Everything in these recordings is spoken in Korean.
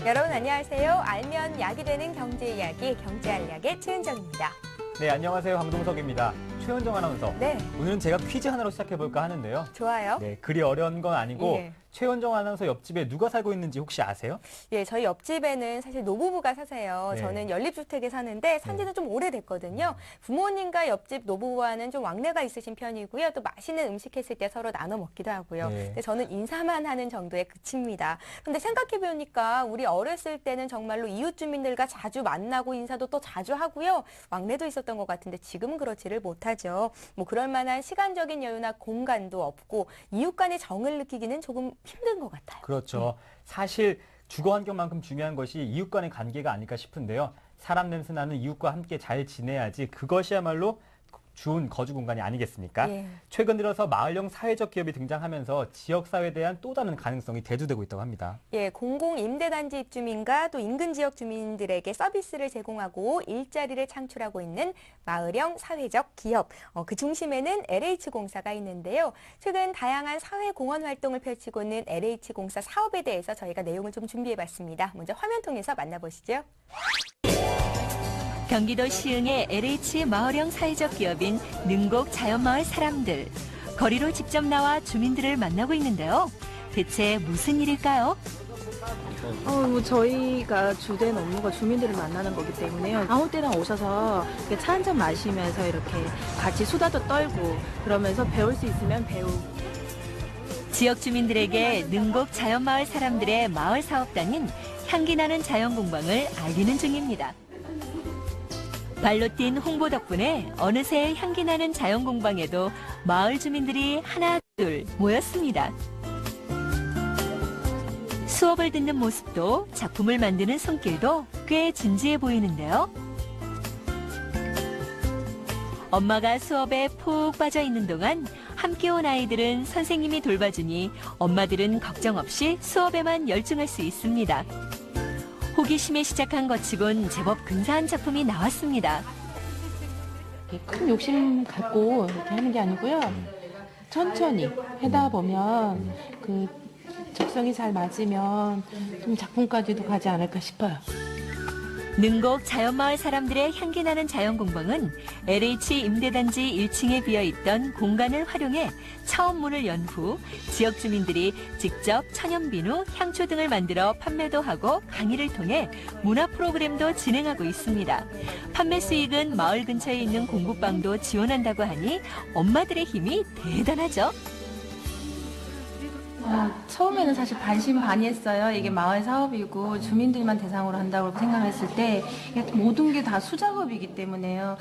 여러분 안녕하세요. 알면 약이 되는 경제 이야기 경제알약의 최은정입니다. 네, 안녕하세요. 황동석입니다. 최은정 아나운서. 네. 오늘은 제가 퀴즈 하나로 시작해볼까 하는데요. 좋아요. 네, 그리 어려운 건 아니고 예. 최은정 아나운서 옆집에 누가 살고 있는지 혹시 아세요? 예, 저희 옆집에는 사실 노부부가 사세요. 네. 저는 연립주택에 사는데 산지는 좀 오래됐거든요. 부모님과 옆집 노부부와는 좀 왕래가 있으신 편이고요. 또 맛있는 음식 했을 때 서로 나눠 먹기도 하고요. 네. 근데 저는 인사만 하는 정도에 그칩니다. 근데 생각해보니까 우리 어렸을 때는 정말로 이웃 주민들과 자주 만나고 인사도 또 자주 하고요. 왕래도 있었던 것 같은데 지금은 그렇지를 못하죠. 뭐 그럴 만한 시간적인 여유나 공간도 없고 이웃 간의 정을 느끼기는 조금 힘든 것 같아요. 그렇죠. 사실 주거 환경만큼 중요한 것이 이웃 간의 관계가 아닐까 싶은데요. 사람 냄새 나는 이웃과 함께 잘 지내야지 그것이야말로 좋은 거주 공간이 아니겠습니까? 예. 최근 들어서 마을형 사회적 기업이 등장하면서 지역사회에 대한 또 다른 가능성이 대두되고 있다고 합니다. 예, 공공임대단지 입주민과 또 인근 지역 주민들에게 서비스를 제공하고 일자리를 창출하고 있는 마을형 사회적 기업. 그 중심에는 LH공사가 있는데요. 최근 다양한 사회공헌 활동을 펼치고 있는 LH공사 사업에 대해서 저희가 내용을 좀 준비해봤습니다. 먼저 화면 통해서 만나보시죠. 경기도 시흥의 LH 마을형 사회적 기업인 능곡 자연마을 사람들. 거리로 직접 나와 주민들을 만나고 있는데요. 대체 무슨 일일까요? 저희가 주된 업무가 주민들을 만나는 거기 때문에요. 아무 때나 오셔서 차 한잔 마시면서 이렇게 같이 수다도 떨고 그러면서 배울 수 있으면 배우고. 지역 주민들에게 능곡 자연마을 사람들의 마을 사업단인 향기나는 자연공방을 알리는 중입니다. 발로 뛴 홍보 덕분에 어느새 향기나는 자연공방에도 마을 주민들이 하나 둘 모였습니다. 수업을 듣는 모습도 작품을 만드는 손길도 꽤 진지해 보이는데요. 엄마가 수업에 푹 빠져 있는 동안 함께 온 아이들은 선생님이 돌봐주니 엄마들은 걱정 없이 수업에만 열중할 수 있습니다. 호기심에 시작한 것 치곤 제법 근사한 작품이 나왔습니다. 큰 욕심 갖고 이렇게 하는 게 아니고요. 천천히 하다 보면 그 적성이 잘 맞으면 좀 작품까지도 가지 않을까 싶어요. 능곡 자연마을 사람들의 향기나는 자연공방은 LH 임대단지 1층에 비어있던 공간을 활용해 처음 문을 연 후 지역 주민들이 직접 천연비누, 향초 등을 만들어 판매도 하고 강의를 통해 문화 프로그램도 진행하고 있습니다. 판매 수익은 마을 근처에 있는 공부방도 지원한다고 하니 엄마들의 힘이 대단하죠. 처음에는 사실 반신반의했어요. 이게 마을 사업이고 주민들만 대상으로 한다고 생각했을 때 모든 게 다 수작업이기 때문에요.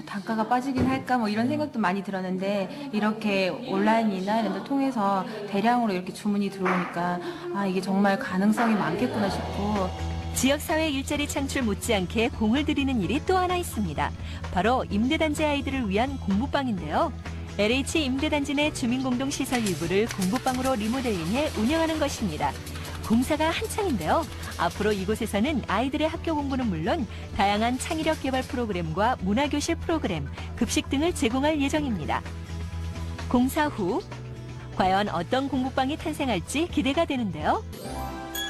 단가가 빠지긴 할까 뭐 이런 생각도 많이 들었는데 이렇게 온라인이나 이런 데 통해서 대량으로 이렇게 주문이 들어오니까 이게 정말 가능성이 많겠구나 싶고. 지역사회 일자리 창출 못지않게 공을 들이는 일이 또 하나 있습니다. 바로 임대단지 아이들을 위한 공부방인데요. LH 임대단지 내 주민공동시설 일부를 공부방으로 리모델링해 운영하는 것입니다. 공사가 한창인데요. 앞으로 이곳에서는 아이들의 학교 공부는 물론 다양한 창의력 개발 프로그램과 문화교실 프로그램, 급식 등을 제공할 예정입니다. 공사 후 과연 어떤 공부방이 탄생할지 기대가 되는데요.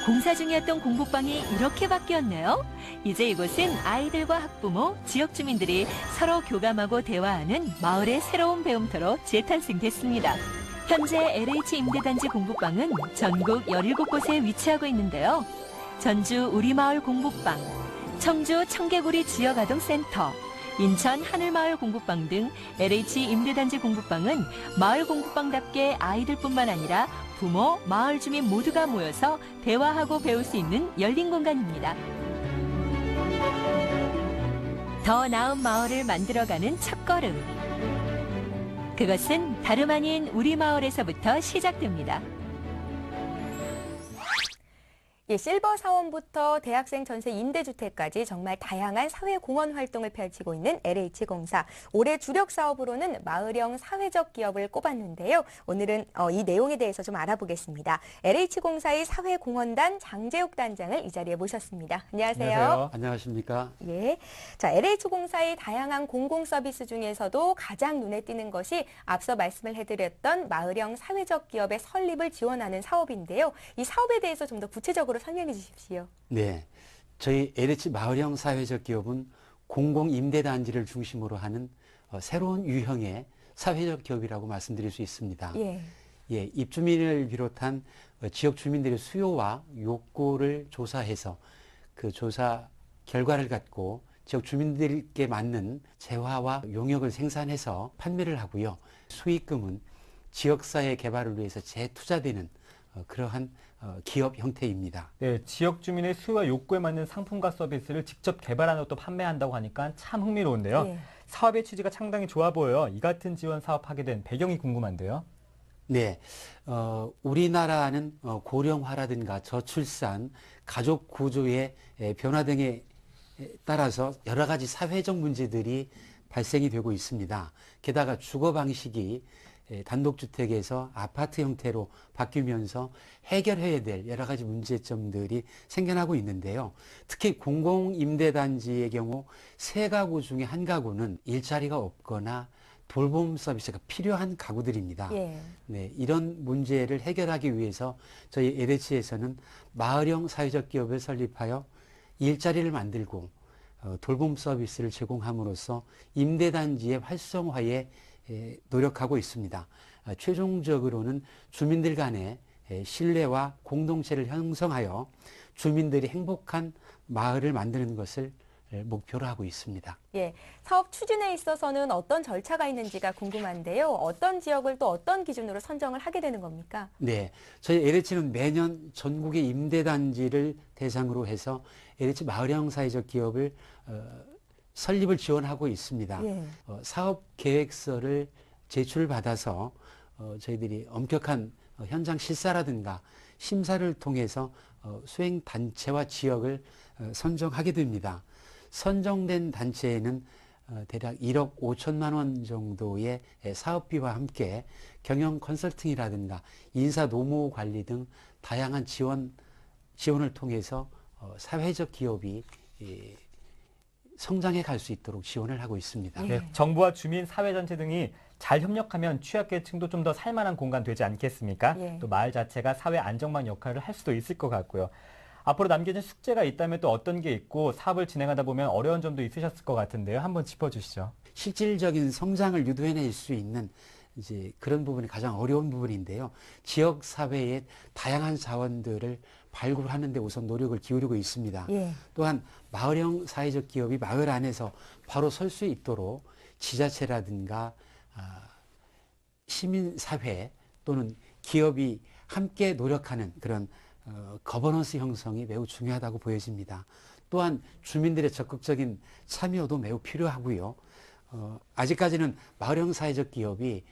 공사 중이었던 공부방이 이렇게 바뀌었네요. 이제 이곳은 아이들과 학부모, 지역 주민들이 서로 교감하고 대화하는 마을의 새로운 배움터로 재탄생됐습니다. 현재 LH 임대단지 공부방은 전국 17곳에 위치하고 있는데요. 전주 우리마을 공부방, 청주 청개구리 지역아동센터, 인천 하늘마을 공부방 등 LH 임대단지 공부방은 마을 공부방답게 아이들뿐만 아니라 부모, 마을 주민 모두가 모여서 대화하고 배울 수 있는 열린 공간입니다. 더 나은 마을을 만들어가는 첫걸음. 그것은 다름 아닌 우리 마을에서부터 시작됩니다. 예, 실버 사원부터 대학생 전세 임대주택까지 정말 다양한 사회공헌 활동을 펼치고 있는 LH공사. 올해 주력 사업으로는 마을형 사회적 기업을 꼽았는데요. 오늘은 이 내용에 대해서 좀 알아보겠습니다. LH공사의 사회공헌단 장재욱 단장을 이 자리에 모셨습니다. 안녕하세요. 안녕하세요. 안녕하십니까? 예. 자, LH공사의 다양한 공공 서비스 중에서도 가장 눈에 띄는 것이 앞서 말씀을 해드렸던 마을형 사회적 기업의 설립을 지원하는 사업인데요. 이 사업에 대해서 좀 더 구체적으로 설명해 주십시오. 네, 저희 LH 마을형 사회적 기업은 공공임대단지를 중심으로 하는 새로운 유형의 사회적 기업이라고 말씀드릴 수 있습니다. 예. 예, 입주민을 비롯한 지역 주민들의 수요와 욕구를 조사해서 그 조사 결과를 갖고 지역 주민들께 맞는 재화와 용역을 생산해서 판매를 하고요. 수익금은 지역사회 개발을 위해서 재투자되는 그러한 기업 형태입니다. 네, 지역 주민의 수요와 욕구에 맞는 상품과 서비스를 직접 개발하고 또 판매한다고 하니까 참 흥미로운데요. 예. 사업의 취지가 상당히 좋아 보여요. 이 같은 지원 사업하게 된 배경이 궁금한데요. 네, 우리나라는 고령화라든가 저출산, 가족 구조의 변화 등에 따라서 여러 가지 사회적 문제들이 발생이 되고 있습니다. 게다가 주거 방식이 단독주택에서 아파트 형태로 바뀌면서 해결해야 될 여러 가지 문제점들이 생겨나고 있는데요. 특히 공공임대단지의 경우 세 가구 중에 한 가구는 일자리가 없거나 돌봄 서비스가 필요한 가구들입니다. 예. 네, 이런 문제를 해결하기 위해서 저희 LH에서는 마을형 사회적 기업을 설립하여 일자리를 만들고 돌봄 서비스를 제공함으로써 임대단지의 활성화에 노력하고 있습니다. 최종적으로는 주민들 간의 신뢰와 공동체를 형성하여 주민들이 행복한 마을을 만드는 것을 목표로 하고 있습니다. 예, 사업 추진에 있어서는 어떤 절차가 있는지가 궁금한데요. 어떤 지역을 또 어떤 기준으로 선정을 하게 되는 겁니까? 네, 저희 LH는 매년 전국의 임대단지를 대상으로 해서 LH 마을형 사회적 기업을 설립을 지원하고 있습니다. 예. 사업 계획서를 제출받아서 저희들이 엄격한 현장 실사라든가 심사를 통해서 수행 단체와 지역을 선정하게 됩니다. 선정된 단체에는 대략 1억 5천만 원 정도의 사업비와 함께 경영 컨설팅이라든가 인사 노무 관리 등 다양한 지원을 통해서 사회적 기업이 성장해 갈 수 있도록 지원을 하고 있습니다. 네, 정부와 주민, 사회단체 등이 잘 협력하면 취약계층도 좀 더 살만한 공간 되지 않겠습니까? 예. 또 마을 자체가 사회 안정망 역할을 할 수도 있을 것 같고요. 앞으로 남겨진 숙제가 있다면 또 어떤 게 있고 사업을 진행하다 보면 어려운 점도 있으셨을 것 같은데요. 한번 짚어주시죠. 실질적인 성장을 유도해낼 수 있는 이제 그런 부분이 가장 어려운 부분인데요. 지역 사회의 다양한 자원들을 발굴하는 데 우선 노력을 기울이고 있습니다. 예. 또한 마을형 사회적 기업이 마을 안에서 바로 설 수 있도록 지자체라든가 시민사회 또는 기업이 함께 노력하는 그런 거버넌스 형성이 매우 중요하다고 보여집니다. 또한 주민들의 적극적인 참여도 매우 필요하고요. 아직까지는 마을형 사회적 기업이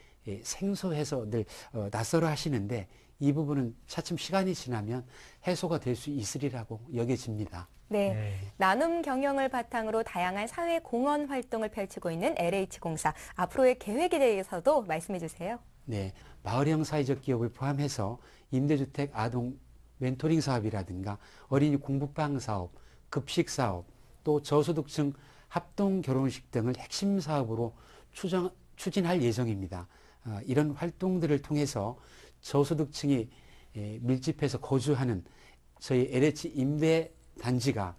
생소해서 늘 낯설어 하시는데 이 부분은 차츰 시간이 지나면 해소가 될 수 있으리라고 여겨집니다. 네. 네. 나눔 경영을 바탕으로 다양한 사회 공헌 활동을 펼치고 있는 LH공사. 앞으로의 계획에 대해서도 말씀해 주세요. 네, 마을형 사회적 기업을 포함해서 임대주택 아동 멘토링 사업이라든가 어린이 공부방 사업, 급식 사업, 또 저소득층 합동 결혼식 등을 핵심 사업으로 추진할 예정입니다. 이런 활동들을 통해서 저소득층이 밀집해서 거주하는 저희 LH 임대단지가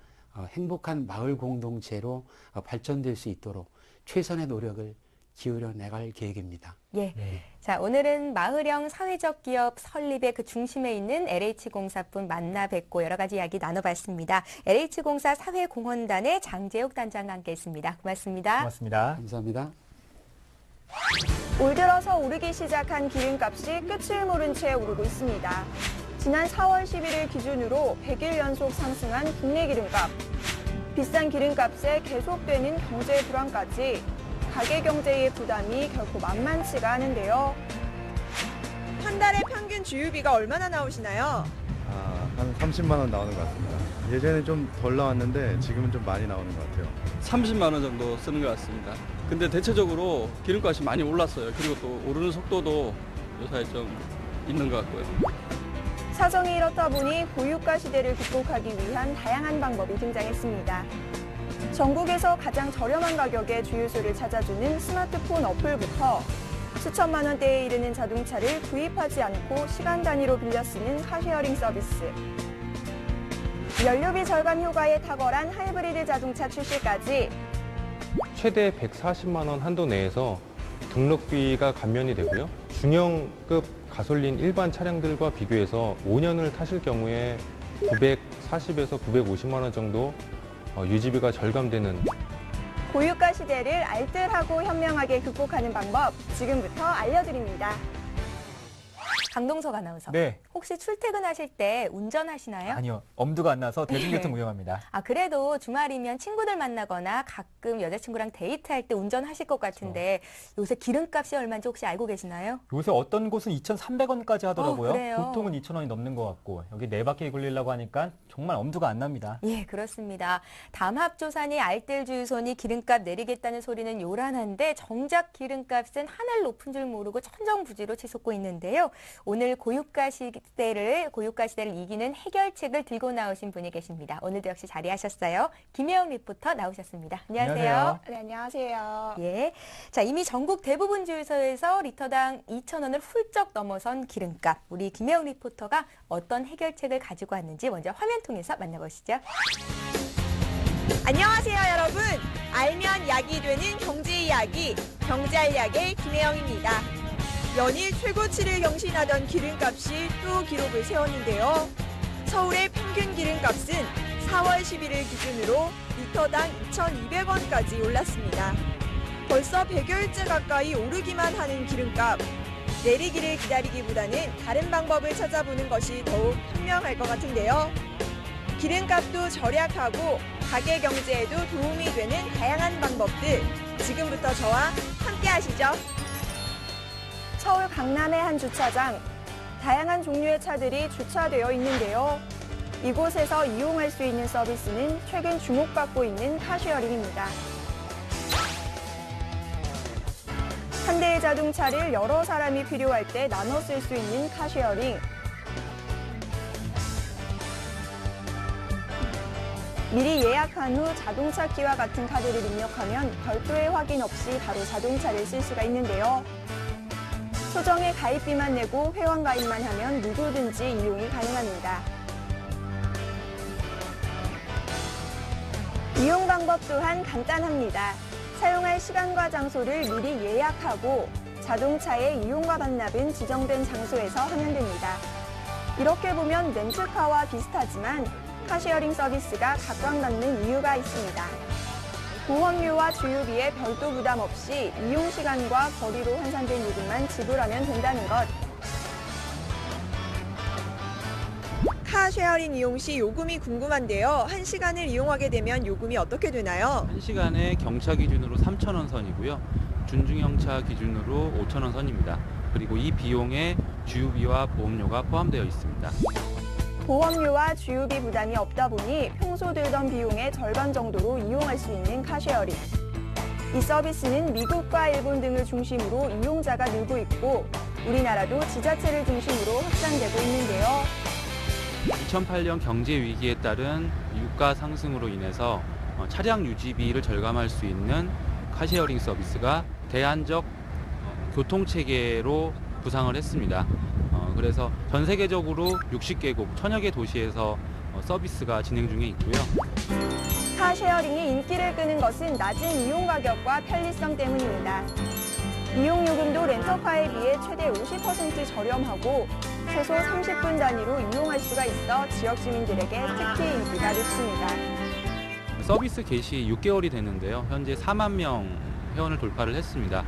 행복한 마을 공동체로 발전될 수 있도록 최선의 노력을 기울여 나갈 계획입니다. 예. 네. 자, 오늘은 마을형 사회적 기업 설립의 그 중심에 있는 LH공사분 만나 뵙고 여러 가지 이야기 나눠봤습니다. LH공사 사회공헌단의 장재욱 단장과 함께했습니다. 고맙습니다. 고맙습니다. 감사합니다. 올 들어서 오르기 시작한 기름값이 끝을 모른 채 오르고 있습니다. 지난 4월 11일 기준으로 100일 연속 상승한 국내 기름값. 비싼 기름값에 계속되는 경제 불안까지 가계 경제의 부담이 결코 만만치가 않은데요. 한 달에 평균 주유비가 얼마나 나오시나요? 한 30만 원 나오는 것 같습니다. 예전에 좀 덜 나왔는데 지금은 좀 많이 나오는 것 같아요. 30만 원 정도 쓰는 것 같습니다. 근데 대체적으로 기름값이 많이 올랐어요. 그리고 또 오르는 속도도 요사이 좀 있는 것 같고요. 사정이 이렇다 보니 고유가 시대를 극복하기 위한 다양한 방법이 등장했습니다. 전국에서 가장 저렴한 가격에 주유소를 찾아주는 스마트폰 어플부터 수천만 원대에 이르는 자동차를 구입하지 않고 시간 단위로 빌려 쓰는 카쉐어링 서비스. 연료비 절감 효과에 탁월한 하이브리드 자동차 출시까지 최대 140만 원 한도 내에서 등록비가 감면이 되고요. 중형급 가솔린 일반 차량들과 비교해서 5년을 타실 경우에 940에서 950만 원 정도 유지비가 절감되는 고유가 시대를 알뜰하고 현명하게 극복하는 방법 지금부터 알려드립니다. 강동석 아나운서. 네. 혹시 출퇴근하실 때 운전하시나요? 아니요. 엄두가 안 나서 대중교통 운영합니다. 아, 그래도 주말이면 친구들 만나거나 가끔 여자친구랑 데이트할 때 운전하실 것 같은데 요새 기름값이 얼마인지 혹시 알고 계시나요? 요새 어떤 곳은 2,300원까지 하더라고요. 그래요? 보통은 2,000원이 넘는 것 같고 여기 네 바퀴 굴리려고 하니까 정말 엄두가 안 납니다. 예, 그렇습니다. 담합조산이 알뜰주유소니 기름값 내리겠다는 소리는 요란한데 정작 기름값은 하늘 높은 줄 모르고 천정부지로 치솟고 있는데요. 오늘 고유가 시대를 이기는 해결책을 들고 나오신 분이 계십니다. 오늘도 역시 자리하셨어요. 김혜영 리포터 나오셨습니다. 안녕하세요. 네, 안녕하세요. 예. 자, 이미 전국 대부분 주유소에서 리터당 2,000원을 훌쩍 넘어선 기름값. 우리 김혜영 리포터가 어떤 해결책을 가지고 왔는지 먼저 화면 통해서 만나보시죠. 안녕하세요, 여러분. 알면 약이 되는 경제 이야기, 경제알약의 김혜영입니다. 연일 최고치를 경신하던 기름값이 또 기록을 세웠는데요. 서울의 평균 기름값은 4월 11일 기준으로 리터당 2,200원까지 올랐습니다. 벌써 100여일째 가까이 오르기만 하는 기름값. 내리기를 기다리기보다는 다른 방법을 찾아보는 것이 더욱 현명할 것 같은데요. 기름값도 절약하고 가계 경제에도 도움이 되는 다양한 방법들. 지금부터 저와 함께 하시죠. 서울 강남의 한 주차장. 다양한 종류의 차들이 주차되어 있는데요. 이곳에서 이용할 수 있는 서비스는 최근 주목받고 있는 카쉐어링입니다. 한 대의 자동차를 여러 사람이 필요할 때 나눠 쓸 수 있는 카쉐어링. 미리 예약한 후 자동차 키와 같은 카드를 입력하면 별도의 확인 없이 바로 자동차를 쓸 수가 있는데요. 소정의 가입비만 내고 회원 가입만 하면 누구든지 이용이 가능합니다. 이용 방법 또한 간단합니다. 사용할 시간과 장소를 미리 예약하고 자동차의 이용과 반납은 지정된 장소에서 하면 됩니다. 이렇게 보면 렌트카와 비슷하지만 카쉐어링 서비스가 각광받는 이유가 있습니다. 보험료와 주유비에 별도 부담 없이 이용 시간과 거리로 환산된 요금만 지불하면 된다는 것. 카쉐어링 이용 시 요금이 궁금한데요. 1시간을 이용하게 되면 요금이 어떻게 되나요? 1시간에 경차 기준으로 3,000원 선이고요. 준중형차 기준으로 5,000원 선입니다. 그리고 이 비용에 주유비와 보험료가 포함되어 있습니다. 보험료와 주유비 부담이 없다 보니 평소 들던 비용의 절반 정도로 이용할 수 있는 카쉐어링. 이 서비스는 미국과 일본 등을 중심으로 이용자가 늘고 있고 우리나라도 지자체를 중심으로 확산되고 있는데요. 2008년 경제 위기에 따른 유가 상승으로 인해서 차량 유지비를 절감할 수 있는 카쉐어링 서비스가 대안적 교통체계로 부상을 했습니다. 그래서 전 세계적으로 60개국, 1000여 개 도시에서 서비스가 진행 중에 있고요. 카쉐어링이 인기를 끄는 것은 낮은 이용 가격과 편리성 때문입니다. 이용 요금도 렌터카에 비해 최대 50% 저렴하고 최소 30분 단위로 이용할 수가 있어 지역 주민들에게 특히 인기가 높습니다. 서비스 개시 6개월이 됐는데요. 현재 4만 명 회원을 돌파를 했습니다.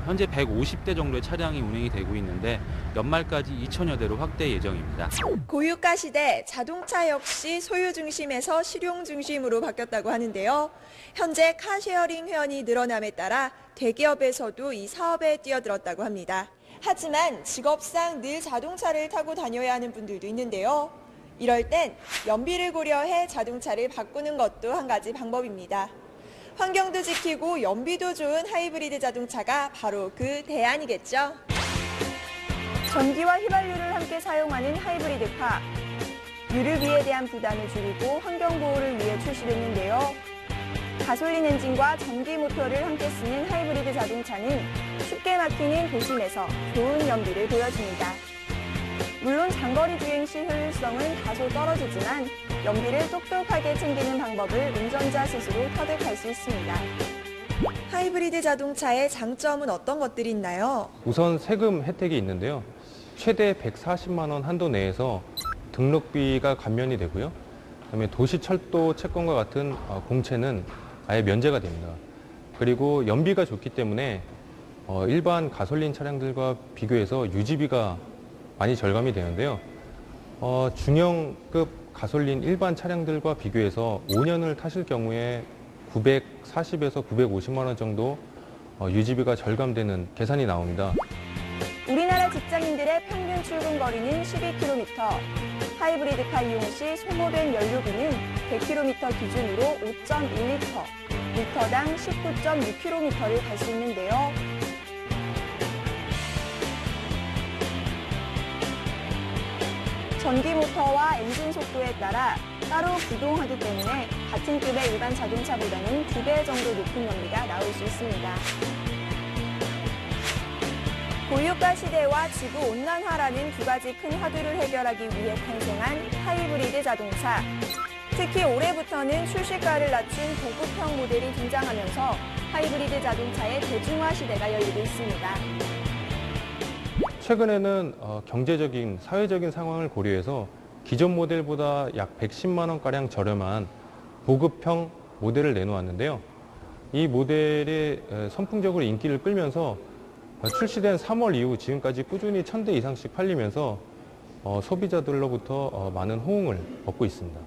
현재 150대 정도의 차량이 운행이 되고 있는데 연말까지 2,000여 대로 확대 예정입니다. 고유가 시대 자동차 역시 소유 중심에서 실용 중심으로 바뀌었다고 하는데요. 현재 카쉐어링 회원이 늘어남에 따라 대기업에서도 이 사업에 뛰어들었다고 합니다. 하지만 직업상 늘 자동차를 타고 다녀야 하는 분들도 있는데요. 이럴 땐 연비를 고려해 자동차를 바꾸는 것도 한 가지 방법입니다. 환경도 지키고 연비도 좋은 하이브리드 자동차가 바로 그 대안이겠죠. 전기와 휘발유를 함께 사용하는 하이브리드카. 유류비에 대한 부담을 줄이고 환경보호를 위해 출시됐는데요. 가솔린 엔진과 전기 모터를 함께 쓰는 하이브리드 자동차는 쉽게 막히는 도심에서 좋은 연비를 보여줍니다. 물론 장거리 주행 시 효율성 안정성은 다소 떨어지지만 연비를 똑똑하게 챙기는 방법을 운전자 스스로 터득할 수 있습니다. 하이브리드 자동차의 장점은 어떤 것들이 있나요? 우선 세금 혜택이 있는데요. 최대 140만 원 한도 내에서 등록비가 감면이 되고요. 그다음에 도시철도 채권과 같은 공채는 아예 면제가 됩니다. 그리고 연비가 좋기 때문에 일반 가솔린 차량들과 비교해서 유지비가 많이 절감이 되는데요. 중형급 가솔린 일반 차량들과 비교해서 5년을 타실 경우에 940에서 950만 원 정도 유지비가 절감되는 계산이 나옵니다. 우리나라 직장인들의 평균 출근 거리는 12km, 하이브리드카 이용 시 소모된 연료비는 100km 기준으로 5.1리터, 리터당 19.6km를 갈 수 있는데요. 전기 모터와 엔진 속도에 따라 따로 구동하기 때문에 같은 급의 일반 자동차보다는 2배 정도 높은 연비가 나올 수 있습니다. 고유가 시대와 지구 온난화라는 두 가지 큰 화두를 해결하기 위해 탄생한 하이브리드 자동차. 특히 올해부터는 출시가를 낮춘 고급형 모델이 등장하면서 하이브리드 자동차의 대중화 시대가 열리고 있습니다. 최근에는 경제적인, 사회적인 상황을 고려해서 기존 모델보다 약 110만 원가량 저렴한 고급형 모델을 내놓았는데요. 이 모델이 선풍적으로 인기를 끌면서 출시된 3월 이후 지금까지 꾸준히 1000대 이상씩 팔리면서 소비자들로부터 많은 호응을 얻고 있습니다.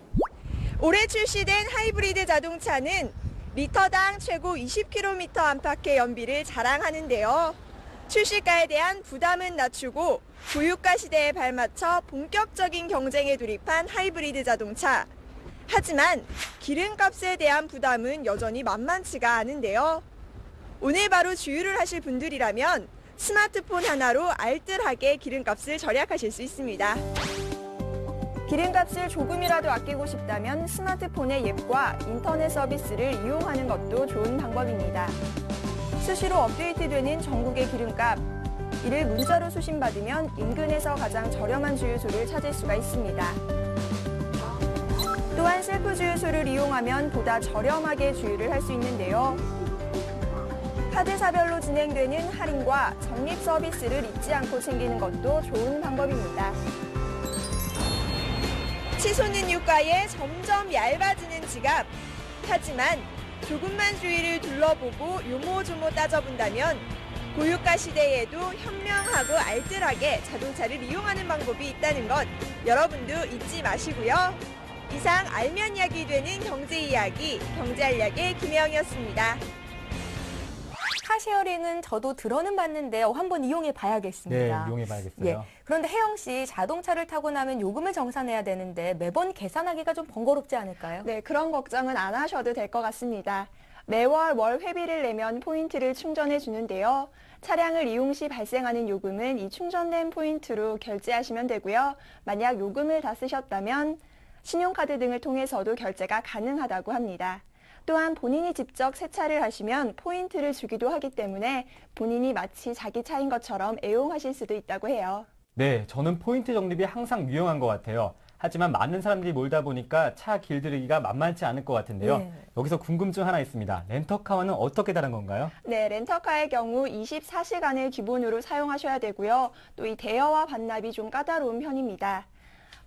올해 출시된 하이브리드 자동차는 리터당 최고 20km 안팎의 연비를 자랑하는데요. 출시가에 대한 부담은 낮추고 고유가 시대에 발맞춰 본격적인 경쟁에 돌입한 하이브리드 자동차. 하지만 기름값에 대한 부담은 여전히 만만치가 않은데요. 오늘 바로 주유를 하실 분들이라면 스마트폰 하나로 알뜰하게 기름값을 절약하실 수 있습니다. 기름값을 조금이라도 아끼고 싶다면 스마트폰의 앱과 인터넷 서비스를 이용하는 것도 좋은 방법입니다. 수시로 업데이트되는 전국의 기름값, 이를 문자로 수신받으면 인근에서 가장 저렴한 주유소를 찾을 수가 있습니다. 또한 셀프 주유소를 이용하면 보다 저렴하게 주유를 할 수 있는데요. 카드사별로 진행되는 할인과 적립 서비스를 잊지 않고 챙기는 것도 좋은 방법입니다. 치솟는 유가에 점점 얇아지는 지갑. 하지만 조금만 주위를 둘러보고 요모조모 따져본다면 고유가 시대에도 현명하고 알뜰하게 자동차를 이용하는 방법이 있다는 것 여러분도 잊지 마시고요. 이상 알면 이야기 되는 경제 이야기, 경제알약의 김혜영이었습니다. 카쉐어링은 저도 들어는 봤는데요. 한번 이용해 봐야겠습니다. 네, 이용해 봐야겠어요. 예. 그런데 혜영 씨, 자동차를 타고 나면 요금을 정산해야 되는데 매번 계산하기가 좀 번거롭지 않을까요? 네, 그런 걱정은 안 하셔도 될 것 같습니다. 매월 월 회비를 내면 포인트를 충전해 주는데요. 차량을 이용 시 발생하는 요금은 이 충전된 포인트로 결제하시면 되고요. 만약 요금을 다 쓰셨다면 신용카드 등을 통해서도 결제가 가능하다고 합니다. 또한 본인이 직접 세차를 하시면 포인트를 주기도 하기 때문에 본인이 마치 자기 차인 것처럼 애용하실 수도 있다고 해요. 네, 저는 포인트 적립이 항상 유용한 것 같아요. 하지만 많은 사람들이 몰다 보니까 차 길들이기가 만만치 않을 것 같은데요. 네. 여기서 궁금증 하나 있습니다. 렌터카와는 어떻게 다른 건가요? 네, 렌터카의 경우 24시간을 기본으로 사용하셔야 되고요. 또 이 대여와 반납이 좀 까다로운 편입니다.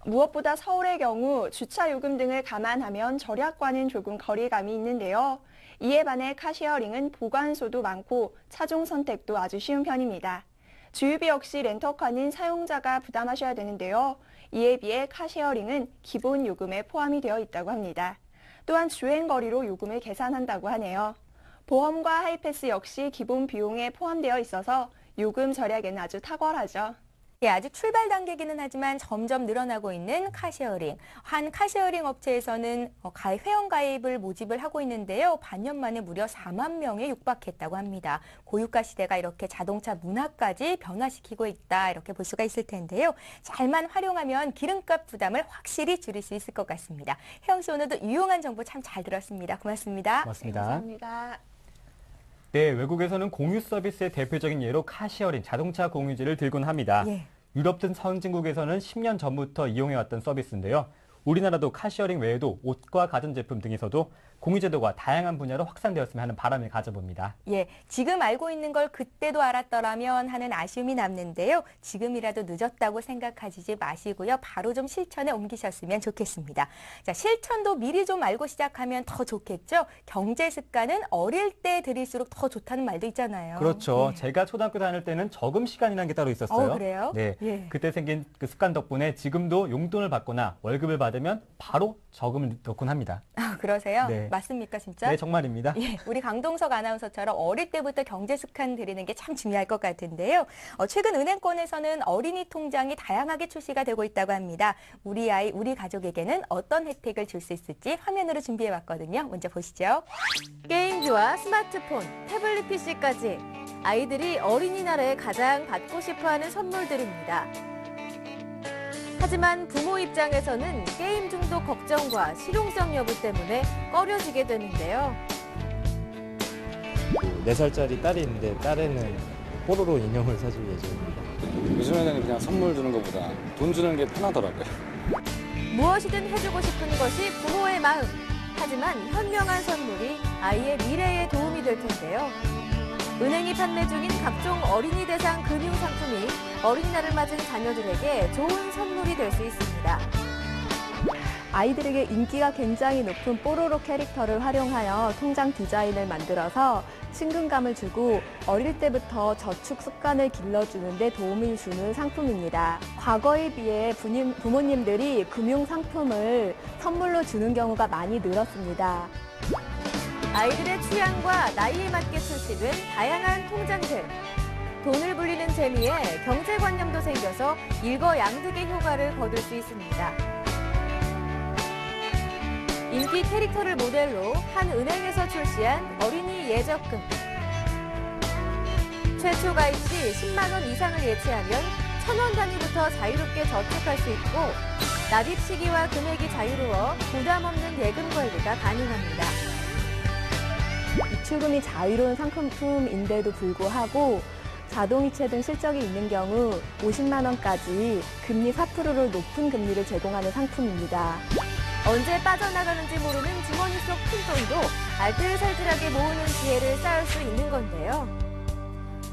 무엇보다 서울의 경우 주차 요금 등을 감안하면 절약과는 조금 거리감이 있는데요. 이에 반해 카쉐어링은 보관소도 많고 차종 선택도 아주 쉬운 편입니다. 주유비 역시 렌터카는 사용자가 부담하셔야 되는데요. 이에 비해 카쉐어링은 기본 요금에 포함이 되어 있다고 합니다. 또한 주행거리로 요금을 계산한다고 하네요. 보험과 하이패스 역시 기본 비용에 포함되어 있어서 요금 절약에는 아주 탁월하죠. 예, 아직 출발 단계이기는 하지만 점점 늘어나고 있는 카쉐어링. 한 카쉐어링 업체에서는 회원 가입을 모집을 하고 있는데요. 반년 만에 무려 4만 명에 육박했다고 합니다. 고유가 시대가 이렇게 자동차 문화까지 변화시키고 있다, 이렇게 볼 수가 있을 텐데요. 잘만 활용하면 기름값 부담을 확실히 줄일 수 있을 것 같습니다. 혜영 씨, 오늘도 유용한 정보 참 잘 들었습니다. 고맙습니다. 고맙습니다. 감사합니다. 네, 외국에서는 공유 서비스의 대표적인 예로 카쉐어링, 자동차 공유제를 들곤 합니다. 예. 유럽 등 선진국에서는 10년 전부터 이용해왔던 서비스인데요. 우리나라도 카시어링 외에도 옷과 가전제품 등에서도 공유제도가 다양한 분야로 확산되었으면 하는 바람을 가져봅니다. 예, 지금 알고 있는 걸 그때도 알았더라면 하는 아쉬움이 남는데요. 지금이라도 늦었다고 생각하지 마시고요. 바로 좀 실천에 옮기셨으면 좋겠습니다. 자, 실천도 미리 좀 알고 시작하면 더 좋겠죠. 경제 습관은 어릴 때 들일수록 더 좋다는 말도 있잖아요. 그렇죠. 예. 제가 초등학교 다닐 때는 저금 시간이라는 게 따로 있었어요. 그래요? 네, 예. 그때 생긴 그 습관 덕분에 지금도 용돈을 받거나 월급을 받으면 바로 저금을 넣곤 합니다. 아, 그러세요? 네. 맞습니까, 진짜? 네, 정말입니다. 예, 우리 강동석 아나운서처럼 어릴 때부터 경제 습관 들이는 게 참 중요할 것 같은데요. 최근 은행권에서는 어린이 통장이 다양하게 출시가 되고 있다고 합니다. 우리 아이, 우리 가족에게는 어떤 혜택을 줄 수 있을지 화면으로 준비해봤거든요. 먼저 보시죠. 게임기와 스마트폰, 태블릿 PC까지 아이들이 어린이날에 가장 받고 싶어하는 선물들입니다. 하지만 부모 입장에서는 게임 중독 걱정과 실용성 여부 때문에 꺼려지게 되는데요. 4살짜리 딸이 있는데 딸에는 뽀로로 인형을 사줄 예정입니다. 요즘에는 그냥 선물 주는 것보다 돈 주는 게 편하더라고요. 무엇이든 해주고 싶은 것이 부모의 마음. 하지만 현명한 선물이 아이의 미래에 도움이 될 텐데요. 은행이 판매 중인 각종 어린이 대상 금융 상품이 어린이날을 맞은 자녀들에게 좋은 선물이 될 수 있습니다. 아이들에게 인기가 굉장히 높은 뽀로로 캐릭터를 활용하여 통장 디자인을 만들어서 친근감을 주고 어릴 때부터 저축 습관을 길러주는 데 도움을 주는 상품입니다. 과거에 비해 부모님들이 금융 상품을 선물로 주는 경우가 많이 늘었습니다. 아이들의 취향과 나이에 맞게 출시된 다양한 통장들. 돈을 불리는 재미에 경제관념도 생겨서 일거양득의 효과를 거둘 수 있습니다. 인기 캐릭터를 모델로 한 은행에서 출시한 어린이 예적금. 최초 가입 시 10만 원 이상을 예치하면 1,000원 단위부터 자유롭게 저축할 수 있고 납입 시기와 금액이 자유로워 부담 없는 예금 관리가 가능합니다. 입출금이 자유로운 상품인데도 불구하고 자동이체 등 실적이 있는 경우 50만 원까지 금리 4%로 높은 금리를 제공하는 상품입니다. 언제 빠져나가는지 모르는 주머니 속 푼돈도 알뜰살뜰하게 모으는 기회를 쌓을 수 있는 건데요.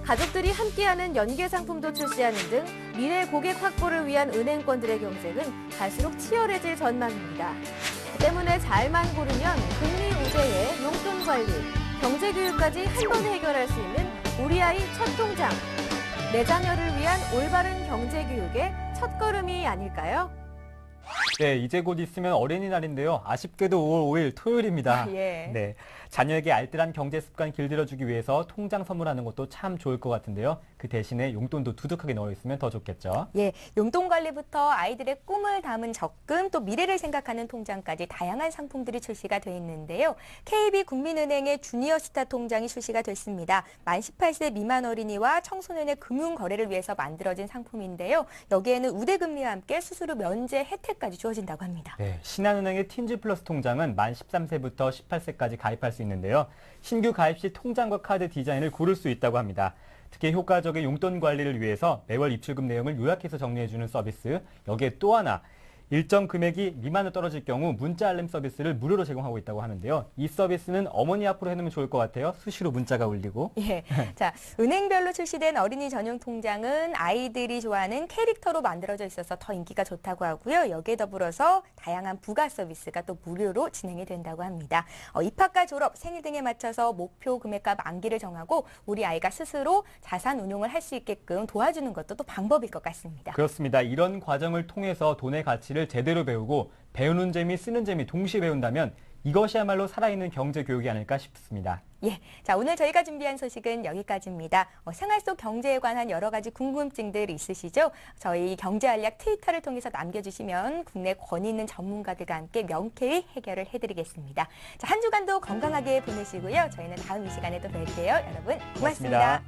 가족들이 함께하는 연계 상품도 출시하는 등 미래 고객 확보를 위한 은행권들의 경쟁은 갈수록 치열해질 전망입니다. 때문에 잘만 고르면 금리 우대에 용돈 관리, 경제 교육까지 한 번에 해결할 수 있는 우리 아이 첫 통장. 내 자녀를 위한 올바른 경제 교육의 첫걸음이 아닐까요? 네, 이제 곧 있으면 어린이날인데요. 아쉽게도 5월 5일 토요일입니다. 예. 네, 자녀에게 알뜰한 경제 습관 길들여주기 위해서 통장 선물하는 것도 참 좋을 것 같은데요. 그 대신에 용돈도 두둑하게 넣어 있으면 더 좋겠죠. 예, 용돈 관리부터 아이들의 꿈을 담은 적금, 또 미래를 생각하는 통장까지 다양한 상품들이 출시가 돼 있는데요. KB국민은행의 주니어 스타 통장이 출시가 됐습니다. 만 18세 미만 어린이와 청소년의 금융 거래를 위해서 만들어진 상품인데요. 여기에는 우대금리와 함께 수수료 면제 혜택까지 주어진다고 합니다. 네, 신한은행의 틴즈 플러스 통장은 만 13세부터 18세까지 가입할 수 있는데요. 신규 가입 시 통장과 카드 디자인을 고를 수 있다고 합니다. 특히 효과적인 용돈 관리를 위해서 매월 입출금 내용을 요약해서 정리해주는 서비스, 여기에 또 하나 일정 금액이 미만으로 떨어질 경우 문자 알림 서비스를 무료로 제공하고 있다고 하는데요. 이 서비스는 어머니 앞으로 해놓으면 좋을 것 같아요. 수시로 문자가 울리고. 예, 자, 은행별로 출시된 어린이 전용 통장은 아이들이 좋아하는 캐릭터로 만들어져 있어서 더 인기가 좋다고 하고요. 여기에 더불어서 다양한 부가 서비스가 또 무료로 진행이 된다고 합니다. 입학과 졸업, 생일 등에 맞춰서 목표 금액과 만기를 정하고 우리 아이가 스스로 자산 운용을 할 수 있게끔 도와주는 것도 또 방법일 것 같습니다. 그렇습니다. 이런 과정을 통해서 돈의 가치를 제대로 배우고 배우는 재미, 쓰는 재미 동시에 배운다면 이것이야말로 살아있는 경제 교육이 아닐까 싶습니다. 예, 자, 오늘 저희가 준비한 소식은 여기까지입니다. 생활 속 경제에 관한 여러 가지 궁금증들 있으시죠? 저희 경제알약 트위터를 통해서 남겨주시면 국내 권위 있는 전문가들과 함께 명쾌히 해결을 해드리겠습니다. 자, 한 주간도 건강하게 보내시고요. 저희는 다음 이 시간에 또 뵐게요. 여러분 고맙습니다.